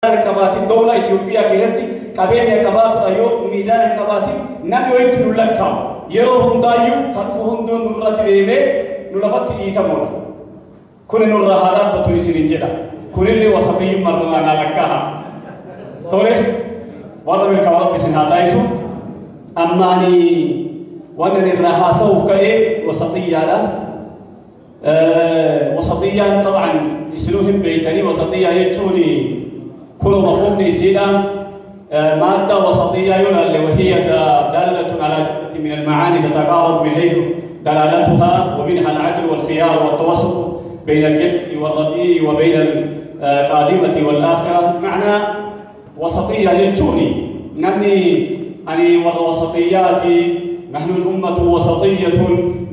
كبات الدولة إثيوبيا كهدي كبين كبات أيوب ميزان كبات نبي ويتن لك يروهم دايو كفهم دون نورة ديمه نلفت إيكمون كل نور هذا بتويسين جدا كل اللي وسطي مرنا لكها توله ورد بالكواب بسن هذا يسوع أماني وانا الرها سوف كأي وسطية لا وسطية طبعا يسلوهم بيتني وسطية يجوني كل مفهوم نسينا مادة وسطية ينال وهي دالة على من المعاني تتقارب من حيث دلالتها ومنها العدل والخيار والتوسط بين الجد والرديء وبين القادمة والآخرة معنى وسطية يجوني نبني أني والوسطيات نحن الأمة وسطية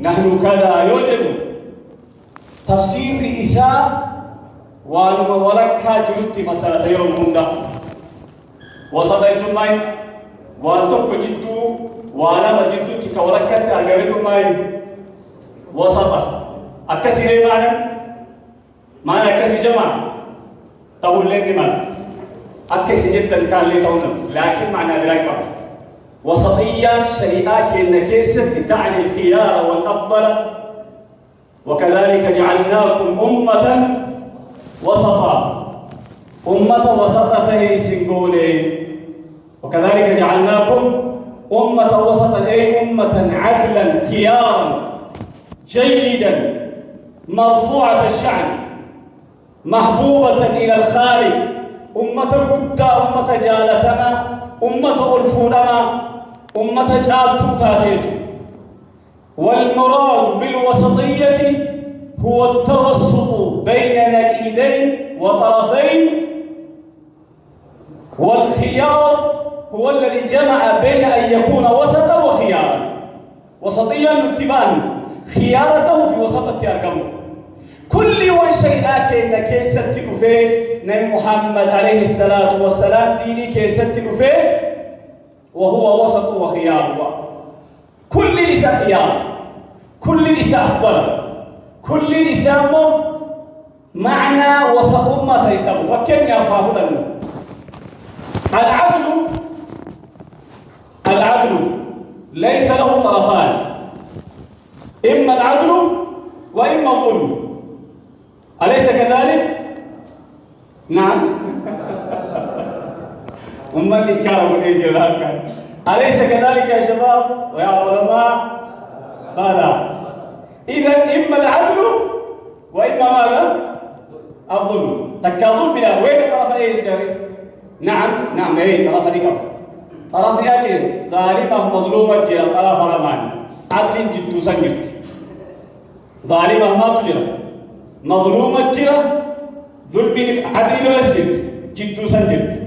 نحن كذا يوجد تفسير إساء وأنا وركها جلت مسألة يوم هندا وسطية ماي وأنتم جدوا وأنا جدوا تكوركت أرجعتم ماي وسطة أكسر معنى أكسر جماعة تقول لي معنى أكسر جدا كان لي تونا لكن معنى بلاك وسطية شريعة كنكسة تعني الخيار والأفضل وكذلك جعلناكم أمة وسطا أمة وسطا فهي سنقولي وكذلك جعلناكم أمة وسطا أي أمة عدلا خيارا جيدا مرفوعة الشأن محبوبة إلى الخالق أمة قد أمة جالتنا أمة ألفونما أمة جالتو تاتيجو والمراد بالوسطية هو التوسط بين نقيضين وطرفين والخيار هو الذي جمع بين أن يكون وسطا وخيارا وسطيا الاتبان خيارته في وسط الترقم كل شيء كأن كيستن فيه نبي محمد عليه الصلاة والسلام ديني كيستن فيه وهو وسط وخيار كل نساء خيار كل نساء أفضل كل نساء معنى وسط ما سيتم فكرني أفهمه العدل ليس له طرفان إما العدل وإما الظلم أليس كذلك؟ نعم أمني كانوا أليس كذلك يا شباب ويا علماء؟ هذا إذا إما العدل وإما ماذا؟ الظلم تكاظل بلا وين طرف إيش جاري؟ نعم إيه طرف ديكم طرف يأتي ظالمة مظلومة جرا طرف رمان عدل جد سنجرت ظالمة ما تجرا مظلومة جرا ظلم عدل لو يسجد جد سنجرت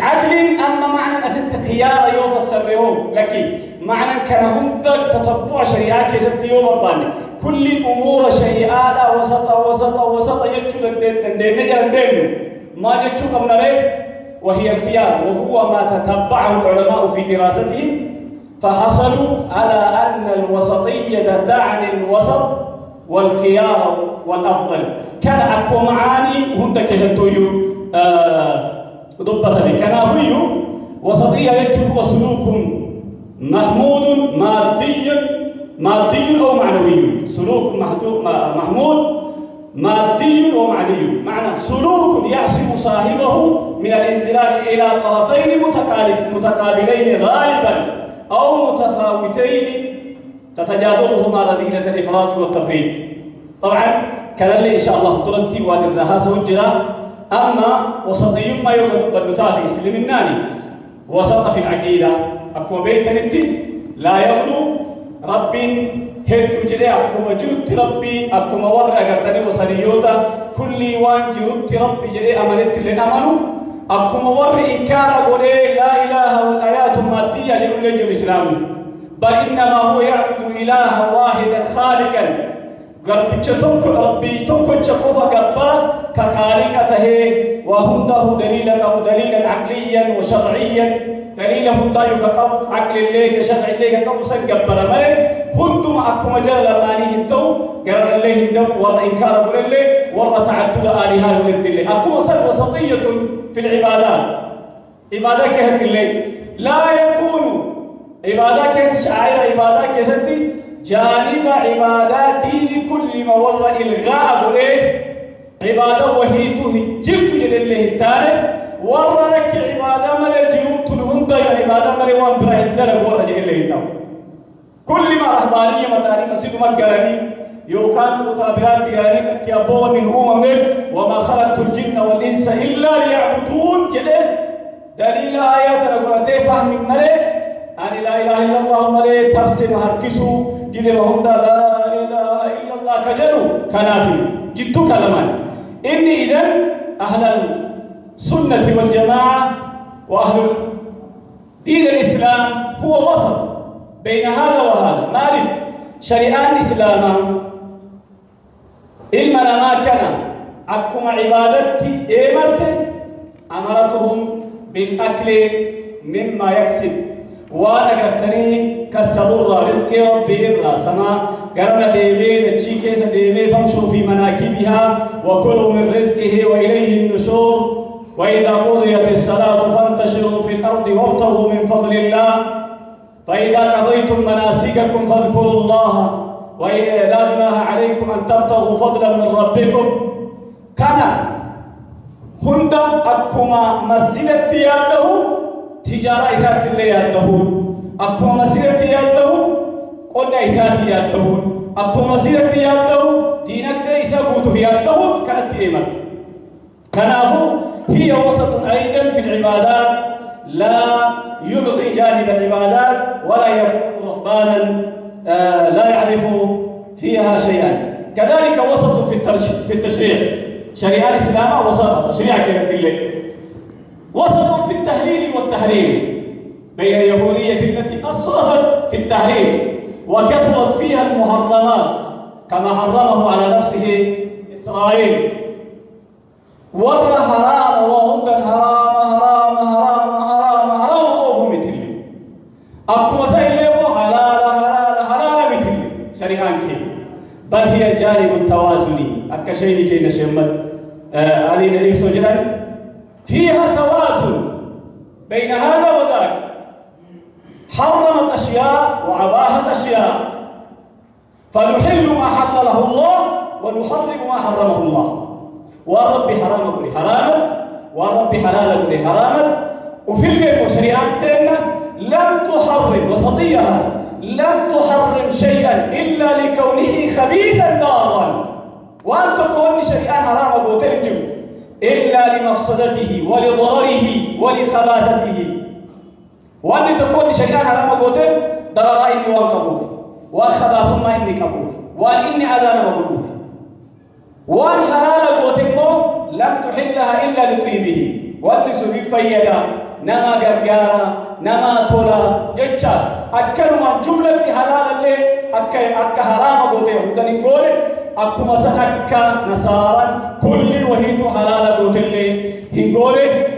عدل أما معنى أسد خيار يوم السرهم لكن معنى كان هم تتبع شريعة كيست يوم الباني كل الأمور شريعة وسط يجود الدين ما يجود من عليه وهي الخيار وهو ما تتبعه العلماء في دراستهم فحصلوا على أن الوسطية تعني الوسط والخيار والأفضل كان أكو معاني هم تكهتويو ضبط ذلك كان هو وسطية يجب وسلوك محمود مادي أو معنوي سلوك محمود مادي ومعنوي معنى سلوك يعصم صاحبه من الانزلاق إلى طرفين متقابلين غالبا أو متفاوتين تتجاذبهما رذيلة الإفراط والتفريط طبعا كان لي إن شاء الله ترتي والرهاسة والجراء أما وسطي ما يوجد بالنتاج يسلم الناني وسط في العقيدة أكو بيت نتي لا يغلو رب هدو جري أكو وجود ربي أكو مورة قرطني وسريوتا كل وان جرد ربي جري أمنت لنمنو أكو مورة إنكار قولي لا إله والآيات مادية لكل يجب الإسلام بل إنما هو يعبد إله واحدا خالقا ربي تنكو تشقوف قربا كخالقته وهنده دليلا عقليا وشرعيا دليله دايو كقبض عقل الله كشرع الله كقبض سنقبر ملك كنتم معكم جل ماني انتو قال الله هندم والله إنكار قول الله والله تعدد آلهة ولد الله أكو وسطية في العبادات عبادة كهت الله لا يكون عبادة كهت شعائر عبادة كهت جانب عبادات دين كل ما والله إلغاء قول عبادة وهيته جلت جل الله التالي ورك عبادة مل الجنوب تلهم ضيع عبادة مل وان براهيم دلق ورج الله التالي كل ما رهبانية متاني مسجد مقراني يوكان متابرات دياري كيابون من وما خلقت الجن والإنس إلا ليعبدون كده دليل آيات رغلتي فهم من ملي أن لا إله إلا الله ملي تفسير هركسو جده وهم لا إله إلا الله كجلو كنافي جدو كلمان إني إذن أهل السنة والجماعة وأهل دين الإسلام هو وسط بين هذا وهذا مالك شريعة الإسلام إلما ما كان أكما عبادتي إيمرت أمرتهم بالأكل مما يكسب وأنا قلتني كسبوا رزق ربي الراسما قرنا ديبين الشيكيس ديبين فامشوا في مناكبها وكلوا من رزقه وإليه النشور وإذا قضيت الصلاة فانتشروا في الأرض وابتغوا من فضل الله فإذا قضيتم مناسككم فاذكروا الله وإذا لا جناح عليكم أن تبتغوا فضلا من ربكم كان هند أكما مسجد التياده تجارة إسات اللي يادهون أكما مسجد التياده قلنا إسات يادهون أكما مسجد التياده دينك دي إسابوت في يادهون كانت إيمان كنافو هي وسط أيضا في العبادات لا يبغي جانب العبادات ولا يكون رهبانا لا يعرف فيها شيئا كذلك وسط في التشريع شريعة الإسلام وسط تشريع كذلك وسط في التهليل والتحريم بين اليهودية التي أصرفت في التحريم وكثرت فيها المحرمات كما حرمه على نفسه إسرائيل ور حرام وهند حرام وهم مثل أكو مسائل حلال مثل شريعان كي بل هي جانب التوازني أكشيني كي نشمت علينا ليك سجران فيها توازن بين هذا وذاك حرمت أشياء وأباحت أشياء فنحل ما حلله الله ونحرم ما حرمه الله والرب حرام كل حراما والرب حلال كل حراما وفي البيت وشريعتنا لم تحرم وسطيها لم تحرم شيئا إلا لكونه خبيثا ضارا وأن تكون شريعة حرام وتلجم إلا لمفسدته ولضرره ولخباثته وأن تكون شريعة حرام وتل ضرر إني وانكبوف وخباث ما إني كبوف وأن إني أذان وبروف وأن حلال وتلمو لم تحلها إلا لطيبه وأن سبيل فيدا نما غرغارا نما تولا جچا أكلوا جملة حلال اللي أك حرام وتل يهودني قول أكو مسأكا نصارى كل وهيت حلال وتل هنقول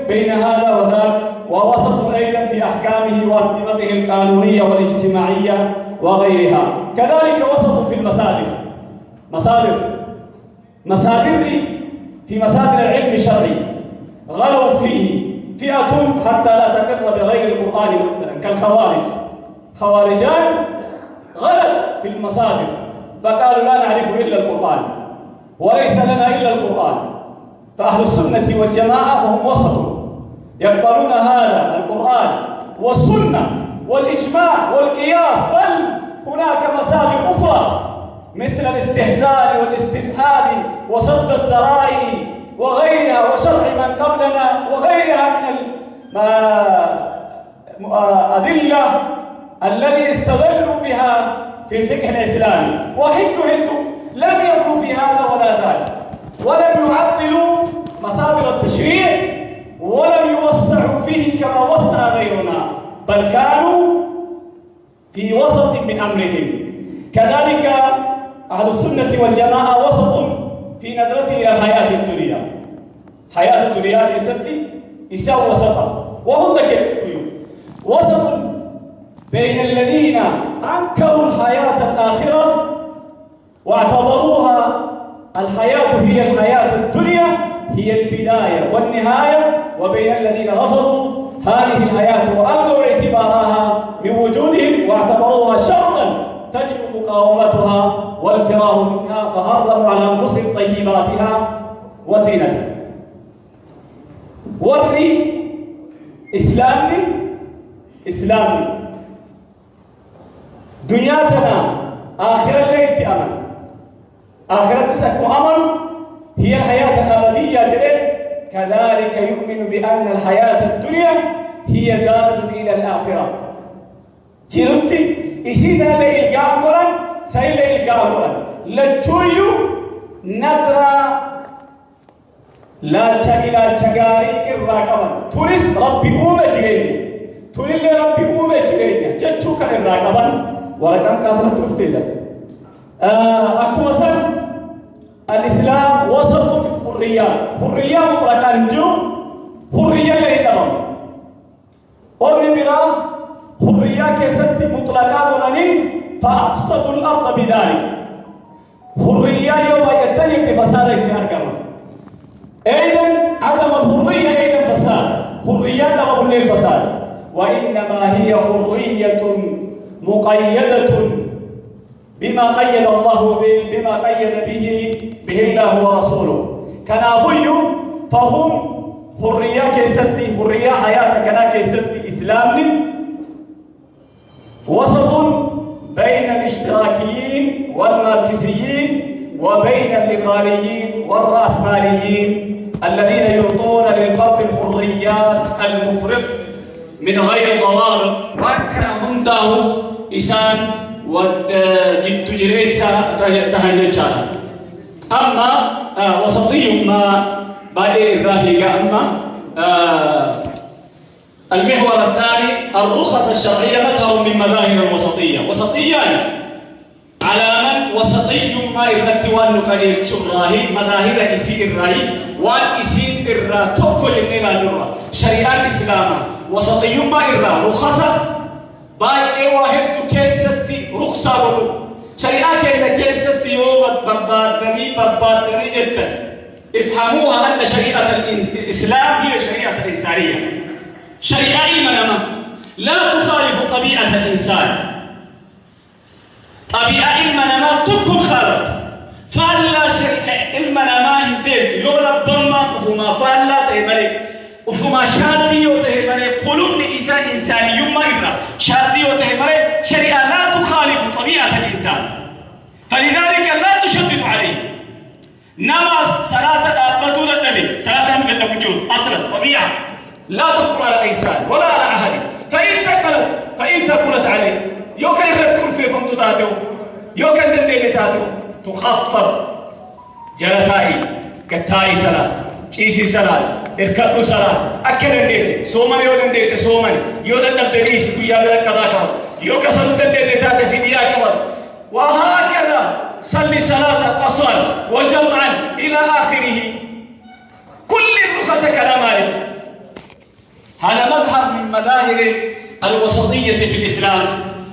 بين هذا وذاك ووسط أيضا في أحكامه وأنظمته القانونية والاجتماعية وغيرها كذلك وسط في المصادر في مصادر العلم الشرعي غلوا فيه فئة حتى لا تقر بغير القرآن مثلا كالخوارج خوارجان غلوا في المصادر فقالوا لا نعرف إلا القرآن وليس لنا إلا القرآن فأهل السنة والجماعة فهم وسط يقبلون هذا القرآن والسنة والإجماع والقياس بل هناك مصادر أخرى مثل الاستحسان والاستسهاب وصد الذرائع وغيرها وشرع من قبلنا وغيرها من الأدلة الذي استدلوا بها في الفقه الإسلامي وهدوا لم يبقوا في هذا ولا ذاك ولم يعطلوا مصادر التشريع ولم يوسعوا فيه كما وسع غيرنا بل كانوا في وسط من أمرهم كذلك أهل السنة والجماعة وسط في نظرته إلى الحياة الدنيا حياة الدنيا كيستي يساوي وسطا وهم كيف وسط بين الذين أنكروا الحياة الآخرة واعتبروها الحياة هي الحياة الدنيا هي البداية والنهاية، وبين الذين رفضوا هذه الحياة وألغوا اعتبارها من وجودهم واعتبروها شرا تجب مقاومتها والفرار منها، فحرموا على أنفسهم طيباتها وزينتها. وري إسلامي دنياتنا آخرة ليت أمل، آخرة تسكو أمل هي الحياة الأبدية جدا. كذلك يؤمن بأن الحياة الدنيا هي زاد إلى الآخرة. جيرتي إسيدا لإلقاء قرآن سيل إلقاء قرآن لتشويو ندرا لا تشغيلا تشغاري الراقبا تورس ربي أومة جريني تولي ربي أومة جريني جتشوك الراقبا ولكن كافرة تفتيلا أكوسا الإسلام وسط في حرية مطلقة نجو حرية لإدمان ومن بلا حرية كست مطلقة دونين فأفسدوا الأرض بذلك. حرية يوم يتيق فساد الأرقام أيضا عدم الحرية أيضا فساد، حرية دمر للفساد، وإنما هي حرية مقيدة بما قيد الله بما قيد به الله ورسوله. كان أبوي فهم حرية كيستي حرية حياة كنا كيستي إسلامي وسط بين الاشتراكيين والماركسيين وبين الليبراليين والرأسماليين الذين يعطون للفرد الحريات المفرط من غير ضوابط وكان عنده إسان وجد جريسة تهججان. أما وسطي ما بعدين الرافقة. أما المحور الثاني الرخص الشرعية مظهر من مظاهر الوسطية. وسطيان على من وسطي ما الرتوان نكادي شراهي مظاهر إسي الرأي والإسي الرا توكل النلا الرا شريعة الإسلام وسطي ما الرا رخصة باي واحد كيستي رخصة ولو شريعة كيلا كيستي يوم بربادني جدا. افهموها أن شريعة الإسلام هي شريعة الإنسانية، شريعة المنامة لا تخالف طبيعة الإنسان. طبيعة المنامة تكون خالف فلا شريعة المنامة هندل يولا بما وفما فلا تهملي وفما شادي وتهملي قلوب إنساني يوم إرى شادي وتهملي شريعة لا تخالف طبيعة الإنسان، فلذلك لا تشدد عليه. نماز صلاة بطولة النبي صلاة من وجود أصلا طبيعة لا تذكر على الإنسان ولا على أحد، فإن ثقلت عليه يوكا يرتون في فمت تاتو يوكا ندل تاتو تخفف جلتاي كتاي صلاة تيسي صلاة اركبوا صلاة أكل ندل سومن يودن ديت سومن يودن نبدريس كويا بركضاك يوكا صلوا ندل تاتو في دياك وهكذا صلي صلاة القصر وجمعا إلى آخره كل الرخص كلام عليه. هذا مظهر من مظاهر الوسطية في الإسلام،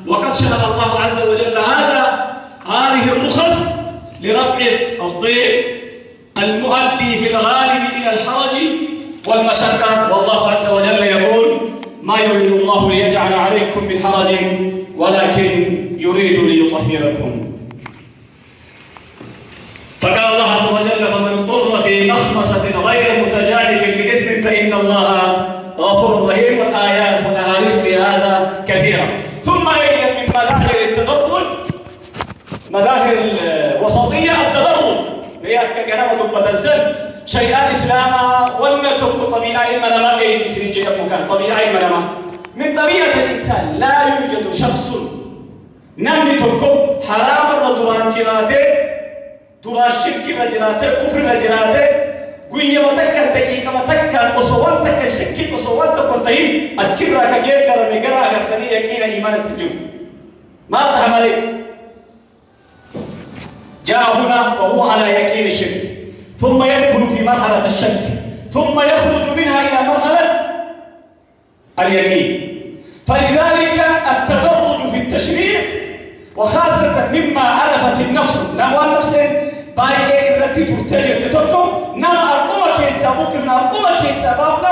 وقد شرع الله عز وجل هذه الرخص لرفع الضيق المؤدي في الغالب إلى الحرج والمشقة. والله عز وجل يقول ما يريد الله ليجعل عليكم من حرج ولكن يريد ليطهركم. فقال الله عز وجل فمن اضطر في مخمصة غير متجانف لإثم فإن الله غفور رحيم. والآيات والأحاديث في هذا كثيرة. ثم أيضا من مظاهر التدرج مظاهر الوسطية التدرج هي كجنابة بتزل شيئا إسلاما ولنترك طبيعة المنامة أيدي سنجي مكان طبيعة المنامة من طبيعة الإنسان لا يوجد شخص نمني تركه حرام الرجلان جراته ترى شرك رجلاته كفر رجلاته قوية متكن دقيقة متكن أصوات تكن شك أصوات تكن طيب أتشرا كجير درمي جرا أغرتني يكين إيمان تجوم ما تحملي جاء هنا فهو على يقين الشرك ثم يدخل في مرحلة الشك ثم يخرج منها إلى مرحلة اليقين. فلذلك التدرج التشريع وخاصة مما عرفت النفس نما النفس باي التي ترتجل تتركم نما أرقمك يسابوك من أرقمك يسابوك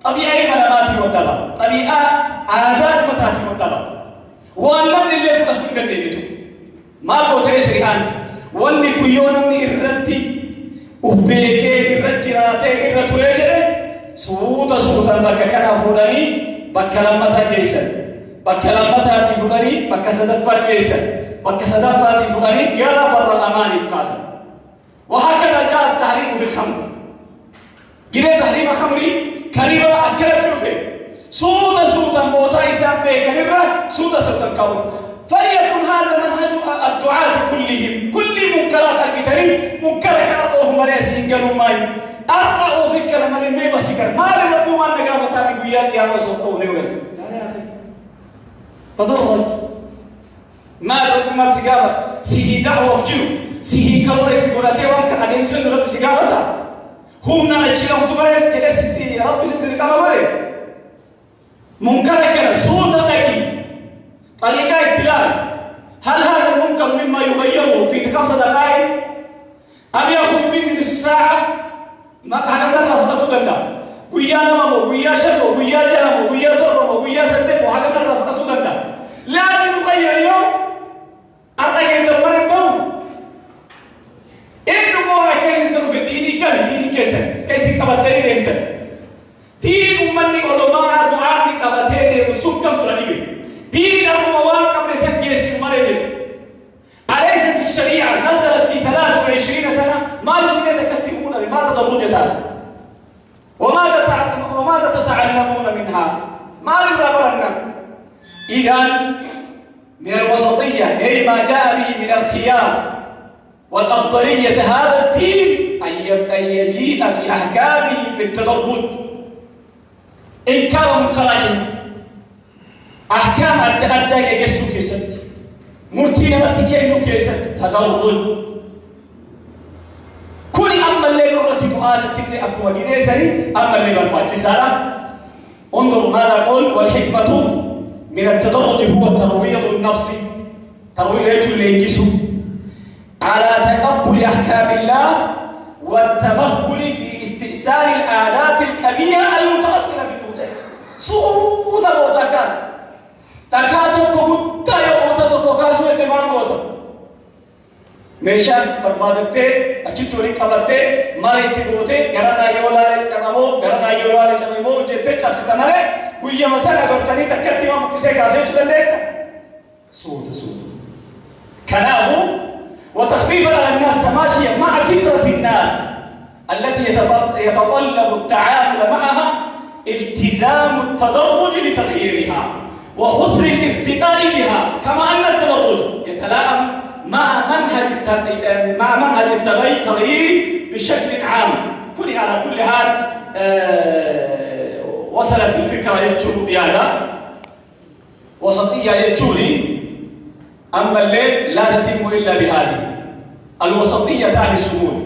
طبيعي مناماتي والدبا طبيعي عادات متاتي والدبا وأنم اللي فتاتون قلبيتو ما قلت لي شيئا واني كيون من الرتي وبيكي الرجلاتي الرتويجري سوطا بك كان فوداني بك لمتا جيسا بك لمتا تفوداني بك صدفات جيسا بك صدفات تفوداني يلا بر الأمان في كاسا وهكذا جاء التحريم في الخمر جري تحريم خمري كريمة أكلت كلفه سوطا موتا إسان بيكنرة سوطا كون فليكن هذا منهج الدعاة كلهم كل منكرات الكترين منكرك أرضهم وليس إنقلوا ماي أرضوا في الكلام اللي ما بسكر ما لربوا ما نقام تابي قياد يا رسول الله لا يا أخي تدرج ما لربوا ما سكابة سيه دعوة فجو سيه كورك تقول أتيوان كأدين سن رب سكابة هم نأتشلهم تبارك جلستي رب سندر كما مري منكرك سوطا تقي طريقة الدلال هل هذا المنكر مما يغيره في 5 دقائق أم يأخذ مني نصف ساعة ما هذا مرة فقط تبدا ويا نمو ويا شرب ويا جرم ويا ترم ويا سدب وهذا مرة فقط تبدا لازم يغير اليوم أرجع يدور القوم إنه ما كاين كانوا في ديني كم ديني كيسن كبتري دينك دين أمني علماء دعاء كبتري وسكم ترانيبي دين الموال قبل سنجيس مرجل أليست الشريعة نزلت في 23 سنة ما الذي تكتبون لماذا تضرجت وماذا تتعلمون منها ما للربرنا إذن من الوسطية أي ما جاء به من الخيار والأفضلية هذا الدين أن يجيء في أحكامه بالتدرج إنكار منكرين أحكام أدى يجسو كيست مرتين بتكينو كيست تدرج كل أما اللي نرتي دعاء التبني أكو مجيدة سري أما اللي بالباج سارة انظر ماذا أقول والحكمة من التدرج هو ترويض النفس ترويض اللي يجسو على تقبل أحكام الله والتمهل في استئثار الآلات الكبيرة المتأصلة في الوجود صوت الوتاكاس تكاتو كوتا يوتا كاسو الدمار كوتا ميشان بربادته أشيتوري كبرته ماريتي كوته غرانا يولاري كنامو غرانا يولاري چميمو جته چارسي تمارے كويا مسالا غرتاني تكتي ما مكسي كاسو چلنيتا صوت كلامه وتخفيفا على الناس تماشيا مع فكرة الناس التي يتطلب التعامل معها التزام التدرج لتغييرها وحسن الارتقاء بها كما أن التدرج يتلائم مع منهج التغيير بشكل عام على كل حال وصلت الفكرة يتشوف بهذا وسطية يتشولي أما الليل لا تتم إلا بهذه الوسطية تعني الشمول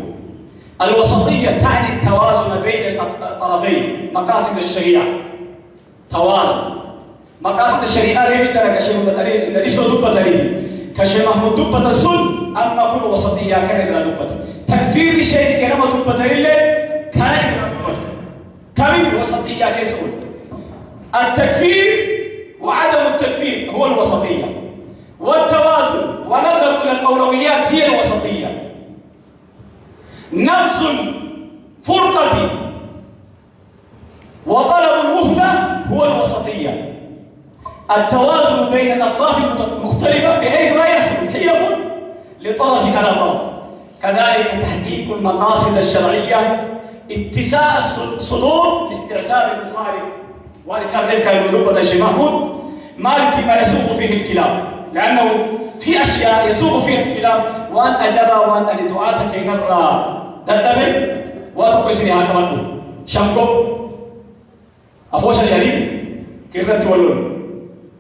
الوسطية تعني التوازن بين الطرفين مقاصد الشريعة توازن مقاصد الشريعة ريبي ترى كشيء مدري نديسو دبة تريه كشيء محمود دبة السن أما كل وسطية كان إلى دبة تكفير شيء كلام دبة تريه كان إلى دبة كم وسطية كيسون التكفير وعدم التكفير هو الوسطية والتوازن ونظر إلى الأولويات هي الوسطية نفس فرقة وطلب الوحدة هو الوسطية التوازن بين الأطراف المختلفة بحيث لا يصل حيف لطرف على طرف كذلك تحقيق المقاصد الشرعية اتساع الصدور لاستعسار المخالف ولسان ذلك المدبة الشيخ محمود مالك فيما يسوق فيه الكلاب لأنه في أشياء يسوق فيها الكلاب وأن أجابها وأن لدعاتك مرة دردبل وتقسني هكذا شمكو أخوش اليمين كيف تولون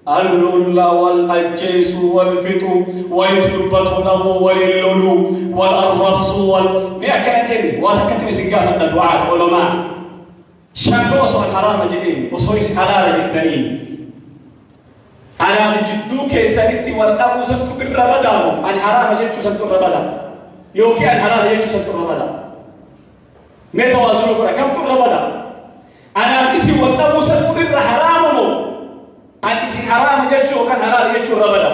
اللول والأجيس والفتو ويتلبت نبو واللولو والأربس مئة جني وتكتب سنقافة الدعاء علماء شمكو وصو الحرام جنين وصو حلال جدنين أنا في جدوك السنتي والأبو سنتو بالربدا أن حرام جيتشو سنتو الربدا يوكي أن حلال جيتشو سنتو الربدا ما توازنوا كنا كم الربدا أنا اسي والأبو سنتو بالحرام مو أن اسي حرام جيتشو وكان حلال جيتشو الربدا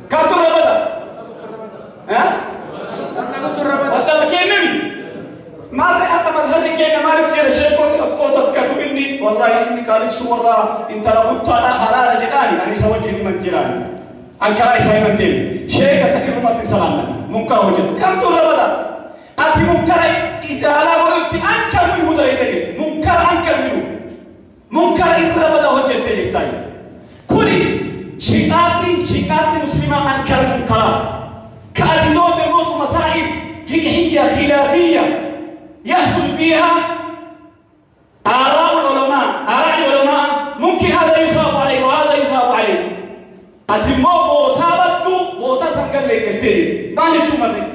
كم الربدا ها؟ والله كين نبي ما أدري أنا مظهري كين ما نفسي شيء كنت كتب إني والله إني قالت سورة إن تربط أنا حلال جناني أنا سويت لي من جناني أنكر إسحاق من دين شيء كسر ما تسلم منكر وجد كم تربدا أنت منكر إذا لا قلت أنكر منه تريد منكر أنكر منه منكر إذا بدا وجد تجد كل شيئات مسلمة أنكر منكرات كأدلات الموت مسائل فقهية خلافية يحصل فيها آراء العلماء ممكن هذا يصاب عليه وهذا يصاب عليه أتمو بوتا سنقل لك التالي ما نجو مرة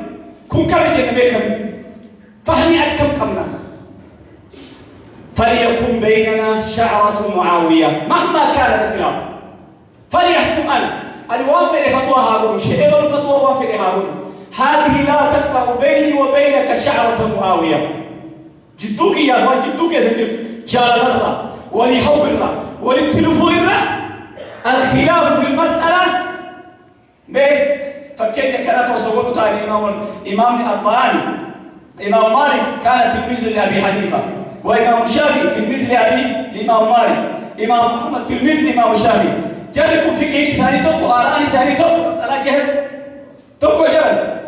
كن كم جنبه كم فهمي أكم كمنا فليكن بيننا شعرة معاوية مهما كان الخلاف فليحكم أنا الوافر فتوى هارون شيء الفتوى وافر هارون هذه لا تقع بيني وبينك شعرة معاوية جدوك يا أخوان جدوك يا سيدي جال الرّا ولحب الرّا ولتلفو الرّا الخلاف في المسألة فكيت كانت وصولت على إمام الأربعاني إمام مالك كان تلميذ لأبي حنيفة وإمام الشافعي تلميذ لإمام مالك إمام محمد تلميذ لإمام الشافعي جركوا فقه لساني توكو آراء لساني توكو مسألة كهر توكو جرد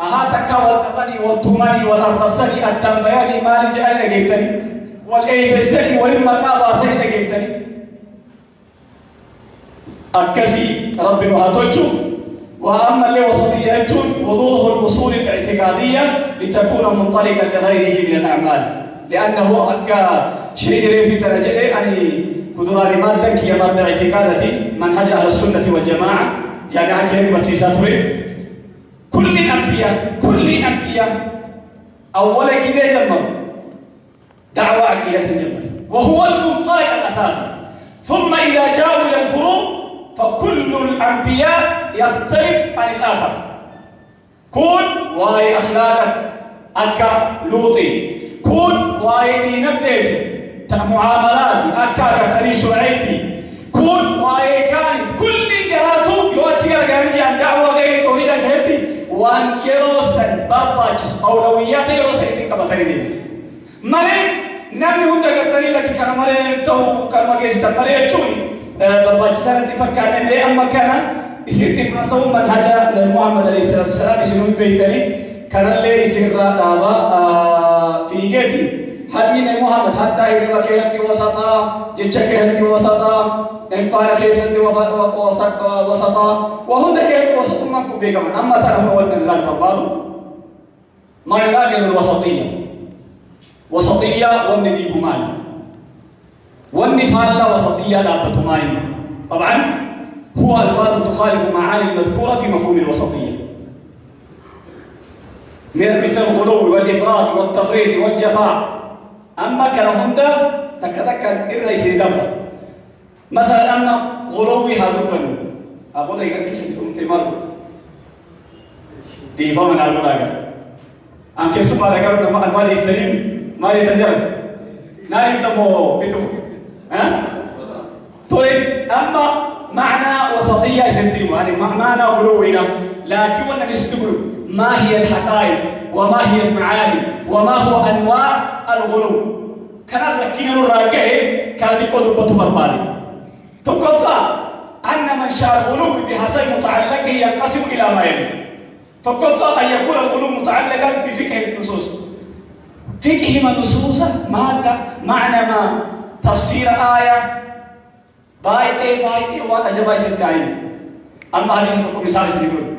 أهاتك والأبني والتماني والأرسني الدنبياني مالي جعلنا جيتني والإيبسني والمقابة سينا جيتني أكسي رب نهاتوجو وأما اللي وسطية وضوح الأصول الاعتقادية لتكون منطلقا لغيره من الأعمال لأنه أكا شيء في درجة يعني قدران مادة هي مادة اعتقادتي منهج أهل السنة والجماعة جامعة كهذه مسيسات كل الأنبياء أولا كده جمع دعوة عقيدة جمع وهو المنطلق الأساسي ثم إذا جاءوا إلى الفروع فكل الأنبياء يختلف عن الآخر كون واي أخلاقك أكا لوطي كون واي دينك ديتي معاملات أكا كتني شعيبي كون واي كانت كل جراته يوتي أرجعني عن دعوة غير توحيدك هدي وان يروسن باباجس أولويات يروسن كما تريدين مالي نمني هندا قرطاني لك كان مالي تو كان مجلس مالي أشوني باباجسان تفكرني ليه أما كان يصير تكون سووا منهجا لمحمد عليه الصلاة والسلام يسيرون بيتني كان اللي يصير دابا في جيتي حديث محمد حتى يربى كهدي وسطا جتشا كهدي وسطا انفار كيسدي وسطا وهم كهدي وسط ما كوبي كمان أما ترى هو الله بابادو ما يلاقي وسطية والندي بمال والنفال وسطية لا بتماين طبعا هو ألفاظ تخالف معاني المذكورة في مفهوم الوسطية مثل الغلو والإفراط والتفريط والجفاء أما كان هندا تكتك الرئيس دفع مثلا أما غلوي هذا بنو أقول لك كيس أنت مالو دي فمن المراجع أم كيس ما رجعوا لما المال يستلم ما يتنجر نعرف تبو بتو ها طيب أما معنى وسطية يسنتيم يعني معنى غلوينا لكن وانا نستقبل ما هي الحقائق وما هي المعاني وما هو أنواع الغلو كان ركينا الراجع كان يقول بطو بربالي تكفى أن من شاء الغلو بحسب متعلقه ينقسم إلى ما يلي تكفى أن يكون الغلو متعلقا في فقه النصوص فقه النصوص ماذا معنى ما تفسير آية باي وانا جباي سنتين أما حديث مثال سنقول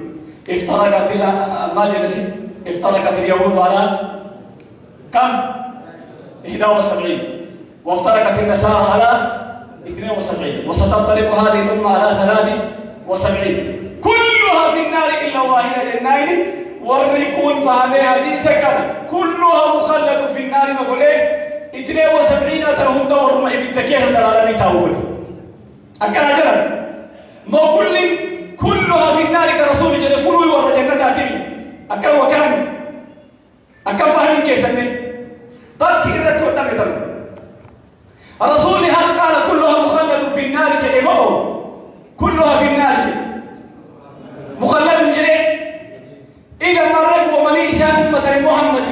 افترقت اليهود على كم 71 وافترقت النصارى على 72 وستفترق هذه الأمة على 73 كلها في النار إلا واحدة جنين والركون فهذه حديث كان كلها مخلد في النار نقول 72 ترهم دور رمعي بالدكيه زلالة تاول أكنا جرب ما كلها في النار كرسول جل كل ورا جنة تاتي أكل وكلام أكل فاهم كيسني طب كيرت ودم يتم الرسول هذا قال كلها مخلد في النار كإمام كلها في النار مخلد جل إذا مرق ومن إنسان أمة محمد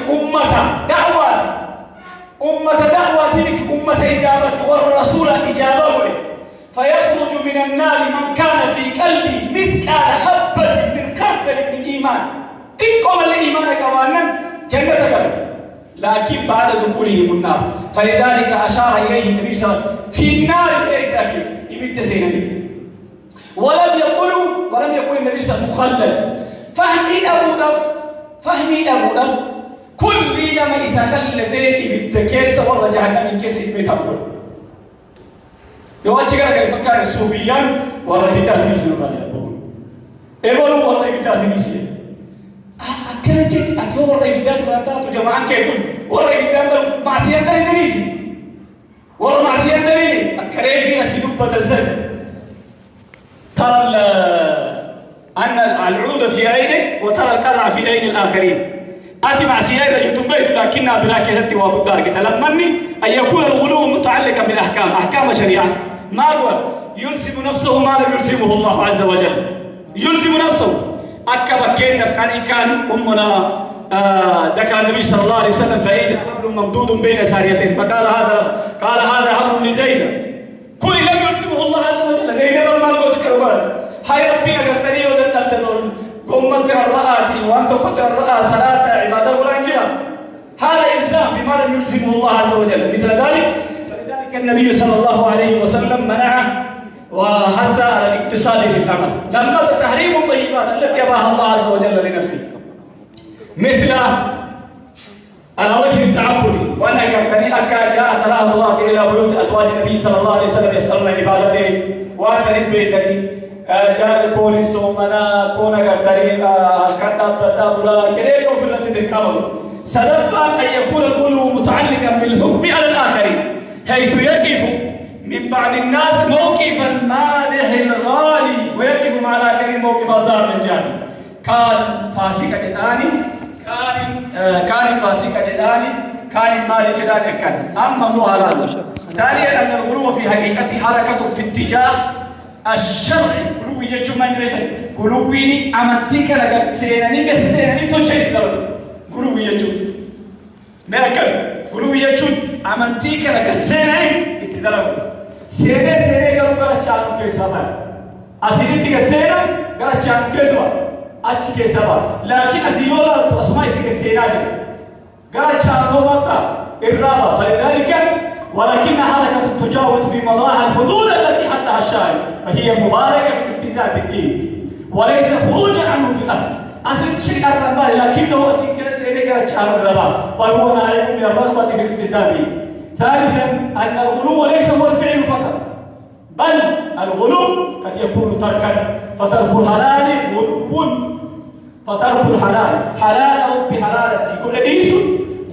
أمة دعوات لك أمة إجابة والرسول إجابة لك فيخرج من النار من كان في قلبي مثقال حبة من خردل من إيمان تقوم الإيمان كوانا جنة قلب لكن بعد دخولهم النار فلذلك أشار إليه النبي صلى الله عليه وسلم في النار التأكيد يمد سينبي ولم يقل النبي صلى الله عليه وسلم مخلد فهمي أبو لف كل من يسخل فيه بالتكيس والله جهنم من كيس إبني تقول يوجه كذا يفكر الصوفيان والله بدأت نيسي والله بدأت نيسي أكلت جد أتوا والله بدأت رانتات جماعة كيكون والله بدأت معصية دليل نيسي والله معصية دليل أكلت في أسيدوب بتزل ترى أن العود في عينك وترى القذع في عين الآخرين أتي مع سيادة جتبيت لكنها براكزتي وابدار كتلمني أن يكون الغلو متعلقا بالأحكام أحكام الشريعة ما هو يلزم نفسه ما لم يلزمه الله عز وجل يلزم نفسه أكبر كان أمنا ذكر النبي صلى الله عليه وسلم فإذا حبل ممدود بين ساريتين فقال هذا حبل لزينب كل لم يلزمه الله عز وجل زينب ما لقوا تكرر هاي ربنا قرتني ودن قمت الرآتي وأنت كنت الرآ صلاة عبادة والأنجلة هذا إلزام بما لم يلزمه الله عز وجل مثل ذلك فلذلك النبي صلى الله عليه وسلم منع وحتى على الاقتصاد في العمل لما تحريم الطيبات التي أباها الله عز وجل لنفسه مثل على وجه التعبد وأن أكا جاء ثلاث الله إلى بيوت أزواج النبي صلى الله عليه وسلم يسألون عبادته وأسأل بيتني جار كوني سومنا كونا كتري كتاب تابولا كذا كوفنا تدركامو سبب أن يكون القلب متعلقا بالحكم على الآخرين حيث يقف من بعض الناس موقف المادح الغالي ويقف مع الآخرين موقف الضار من جانب كان فاسقة جداني كان فاسقة جداني كان مال جداني كان أما مو حلال ثانيا أن الغلو في حقيقته حركة في اتجاه الشرع قلوبي جتشو ما نبيتن قلوبيني أمتيك لقد سيناني تجد قلوبي جتشو ما أكل قلوبي جتشو أمتيك لقد سيناني اتدلو سيني قلوب قلت شعب كيسابا أسيني تك سينا قلت شعب كيسابا أتش كيسابا لكن أسيولا أسماء تك سيناجي قلت شعب ومطا إرابا فلذلك ولكن حركة تجاوز في مضاعف الحدود التي حدها الشارع فهي مباركة في الالتزام بالدين وليس خروجا عنه في الأصل أصل الشيء الرمال لكنه سكر سيرك الشارع الرمال وهو نائب من الرغبة في الالتزام ثالثا أن الغلو ليس هو الفعل فقط بل الغلو قد يكون تركا فترك الحلال غلو فترك الحلال حلال أو بحلال سيكون إيس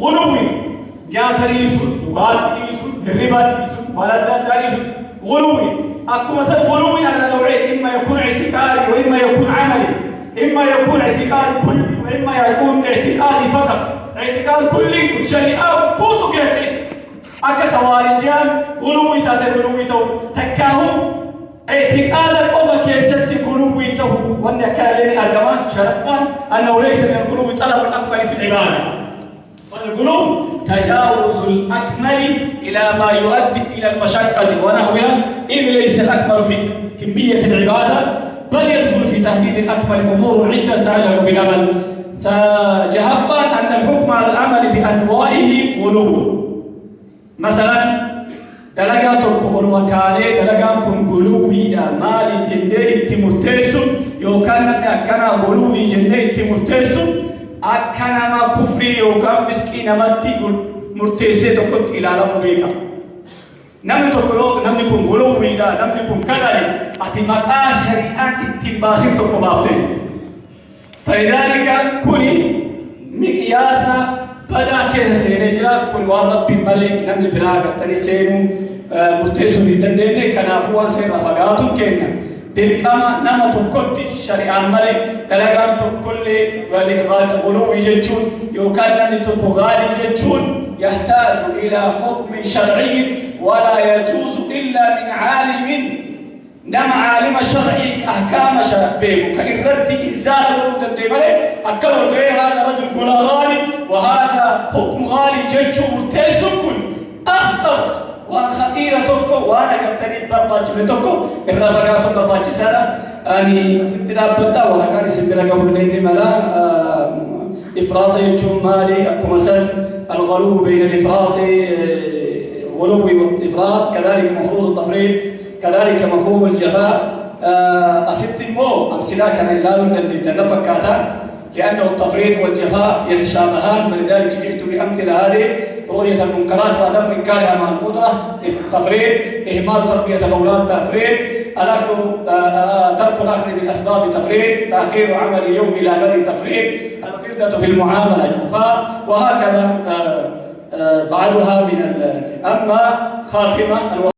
غلوي جاء رئيس وقال رئيس الربا رئيس ولد رئيس غلوي أكو مثلا غلوي على نوعين إما يكون اعتقادي وإما يكون عملي إما يكون اعتقادي كلي وإما يكون اعتقادي فقط اعتقاد كلي شريعة كوتو كيف أكا خوارجان غلوي تاتا غلوي تو تكاهو اعتقاد الأمة كيست غلوي تو وأن كان الجماعة شرطان أنه ليس من الغلو طلب الأكبر في العبادة والغلو تجاوز الأكمل إلى ما يؤدي إلى المشقة ونحوها إذ ليس الأكمل في كمية العبادة بل يدخل في تهديد الأكمل أمور عدة تتعلق بالعمل جهفا أن الحكم على العمل بأنواعه غلو مثلا دلقات القبول مكاني دلقات غلوي مالي جندي تمرتسو يوكان أكنا غلوي جندي تمرتسو أكنا ما كفري يوكان مسكين ماتي مرتسي تقط إلى ربك نمني تقولوا نمني كم غلوي دا نمني كم كذا أتي مقاس شريعة اتباسي تقبافته فلذلك كوني مقياسا بدا كيس سيرجلا كل واحد بملك نمني براغ تاني سينو مرتسو بيدندني كنافوان سير رفقاتهم كينا درقما نما تكوت شريعة ملي دلقان تكل غلو يجتشون يوكان نمي تكو غالي يجتشون يحتاج إلى حكم شرعي ولا يجوز إلا من عالم نما عالم شرعي أحكام شرعي كإن رد إزال ورود الدمالي أكبر غير هذا رجل قول غالي وهذا حكم غالي جتشو مرتسو كل أخطر وخطيرة توكو وانا كابتني برباج متوكو الرفقات برباج سنة أني سنتنا بدا ولا كان سنتنا قبل لين ملا إفراط يجوم مالي أكو مثلا الغلو بين الإفراط غلو والإفراط كذلك مفروض التفريط كذلك مفهوم الجفاء أسد مو أمثلة كان إلا من تنفكاتا لأنه التفريط والجفاء يتشابهان فلذلك جئت بأمثلة هذه رؤية المنكرات وعدم إنكارها مع القدرة التفريط إهمال تربية الأولاد تفريط الأخذ ترك الأخذ بالأسباب تفريط تأخير عمل يوم إلى غد تفريط الغردة في المعاملة جفاء وهكذا بعدها من أما خاتمة